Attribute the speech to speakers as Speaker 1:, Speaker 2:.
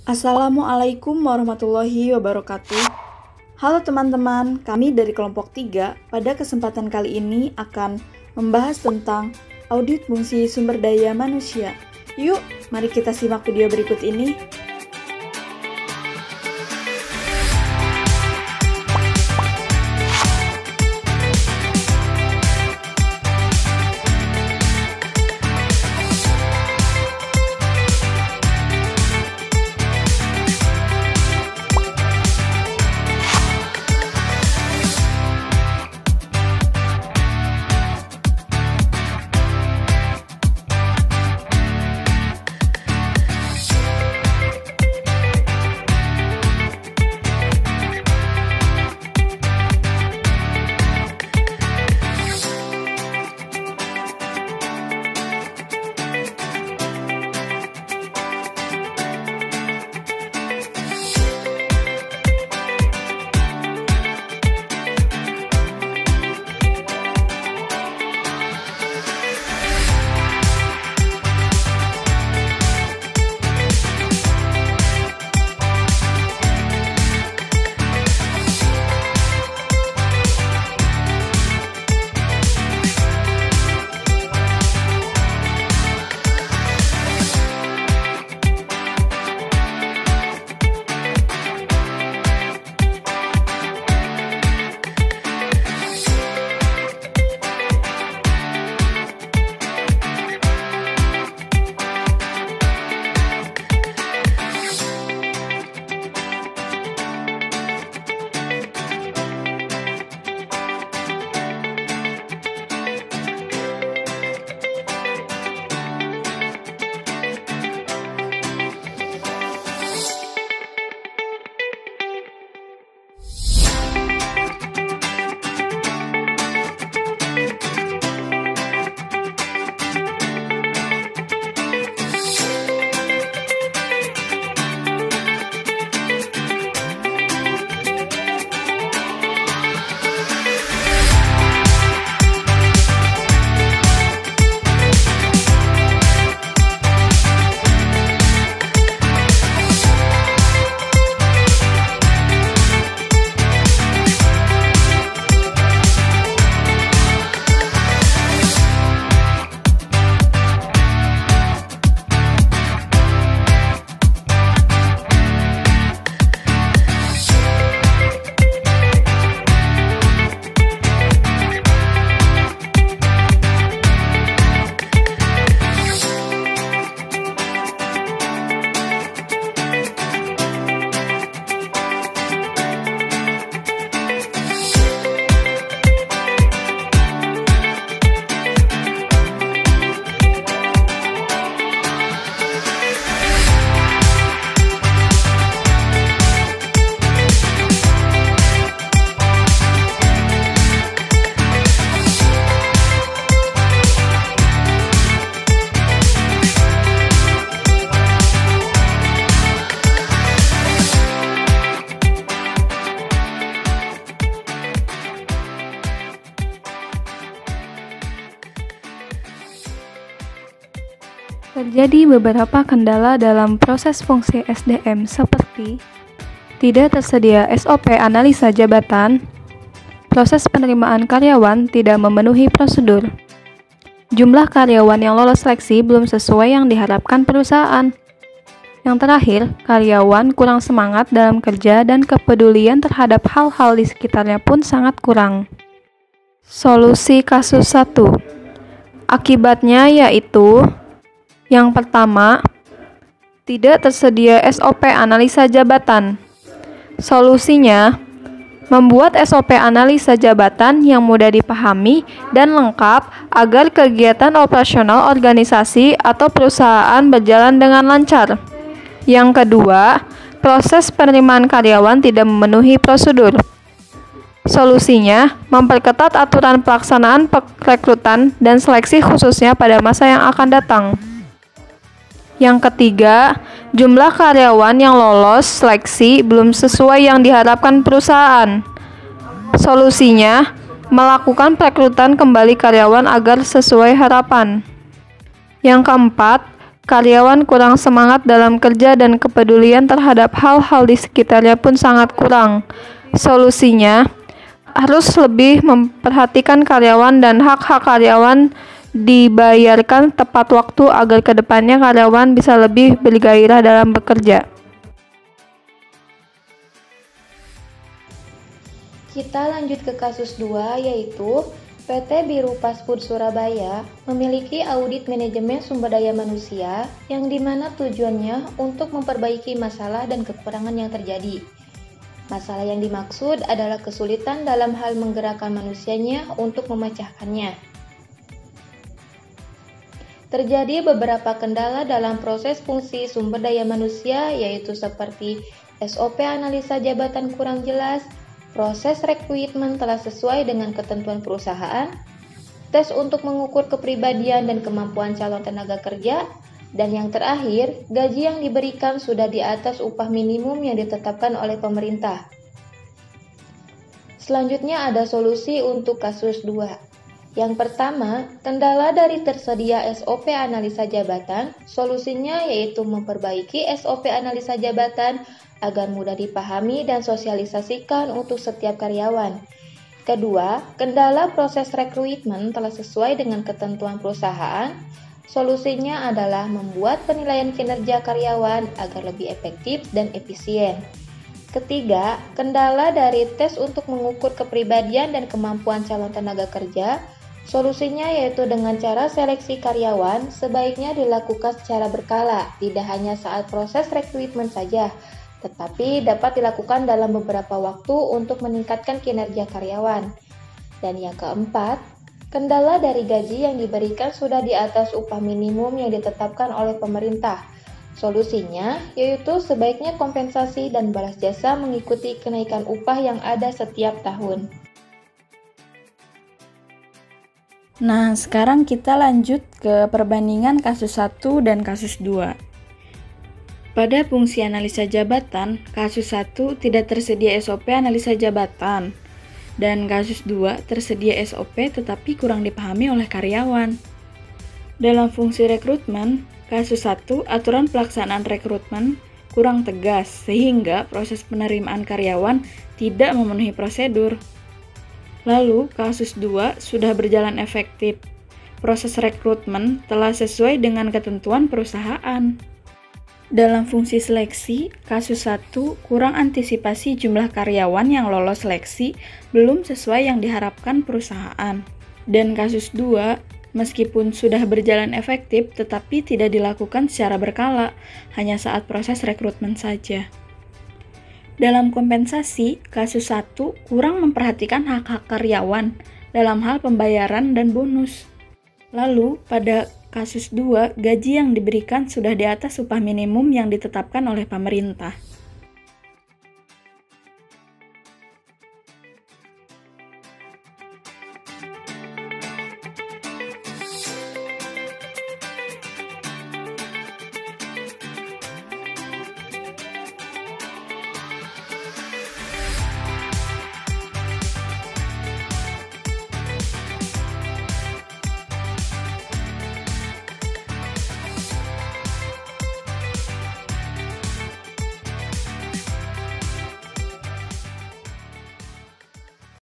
Speaker 1: Assalamualaikum warahmatullahi wabarakatuh. Halo teman-teman, kami dari kelompok 3 pada kesempatan kali ini akan membahas tentang audit fungsi sumber daya manusia. Yuk, mari kita simak video berikut ini.
Speaker 2: Terjadi beberapa kendala dalam proses fungsi SDM seperti tidak tersedia SOP analisa jabatan, proses penerimaan karyawan tidak memenuhi prosedur, jumlah karyawan yang lolos seleksi belum sesuai yang diharapkan perusahaan. Yang terakhir, karyawan kurang semangat dalam kerja dan kepedulian terhadap hal-hal di sekitarnya pun sangat kurang. Solusi kasus 1. Akibatnya yaitu yang pertama, tidak tersedia SOP analisa jabatan. Solusinya, membuat SOP analisa jabatan yang mudah dipahami dan lengkap agar kegiatan operasional organisasi atau perusahaan berjalan dengan lancar. Yang kedua, proses penerimaan karyawan tidak memenuhi prosedur. Solusinya, memperketat aturan pelaksanaan perekrutan dan seleksi khususnya pada masa yang akan datang. Yang ketiga, jumlah karyawan yang lolos seleksi belum sesuai yang diharapkan perusahaan. Solusinya, melakukan perekrutan kembali karyawan agar sesuai harapan. Yang keempat, karyawan kurang semangat dalam kerja dan kepedulian terhadap hal-hal di sekitarnya pun sangat kurang. Solusinya, harus lebih memperhatikan karyawan dan hak-hak karyawan dibayarkan tepat waktu agar kedepannya karyawan bisa lebih bergairah dalam bekerja.
Speaker 1: Kita lanjut ke kasus 2, yaitu PT Biru Fast-Food Surabaya memiliki audit manajemen sumber daya manusia yang dimana tujuannya untuk memperbaiki masalah dan kekurangan yang terjadi. Masalah yang dimaksud adalah kesulitan dalam hal menggerakkan manusianya untuk memecahkannya. Terjadi beberapa kendala dalam proses fungsi sumber daya manusia, yaitu seperti SOP analisa jabatan kurang jelas, proses rekrutmen telah sesuai dengan ketentuan perusahaan, tes untuk mengukur kepribadian dan kemampuan calon tenaga kerja, dan yang terakhir, gaji yang diberikan sudah di atas upah minimum yang ditetapkan oleh pemerintah. Selanjutnya ada solusi untuk kasus 2. Yang pertama, kendala dari tersedia SOP analisa jabatan, solusinya yaitu memperbaiki SOP analisa jabatan agar mudah dipahami dan sosialisasikan untuk setiap karyawan. Kedua, kendala proses rekrutmen telah sesuai dengan ketentuan perusahaan. Solusinya adalah membuat penilaian kinerja karyawan agar lebih efektif dan efisien. Ketiga, kendala dari tes untuk mengukur kepribadian dan kemampuan calon tenaga kerja. Solusinya yaitu dengan cara seleksi karyawan sebaiknya dilakukan secara berkala, tidak hanya saat proses rekrutmen saja, tetapi dapat dilakukan dalam beberapa waktu untuk meningkatkan kinerja karyawan. Dan yang keempat, kendala dari gaji yang diberikan sudah di atas upah minimum yang ditetapkan oleh pemerintah. Solusinya yaitu sebaiknya kompensasi dan balas jasa mengikuti kenaikan upah yang ada setiap tahun.
Speaker 3: Nah, sekarang kita lanjut ke perbandingan kasus 1 dan kasus 2. Pada fungsi analisa jabatan, kasus 1 tidak tersedia SOP analisa jabatan, dan kasus 2 tersedia SOP tetapi kurang dipahami oleh karyawan. Dalam fungsi rekrutmen, kasus 1 aturan pelaksanaan rekrutmen kurang tegas sehingga proses penerimaan karyawan tidak memenuhi prosedur. Lalu, kasus 2 sudah berjalan efektif. Proses rekrutmen telah sesuai dengan ketentuan perusahaan. Dalam fungsi seleksi, kasus 1 kurang antisipasi jumlah karyawan yang lolos seleksi belum sesuai yang diharapkan perusahaan. Dan kasus 2, meskipun sudah berjalan efektif tetapi tidak dilakukan secara berkala, hanya saat proses rekrutmen saja. Dalam kompensasi, kasus 1 kurang memperhatikan hak-hak karyawan dalam hal pembayaran dan bonus. Lalu, pada kasus 2, gaji yang diberikan sudah di atas upah minimum yang ditetapkan oleh pemerintah.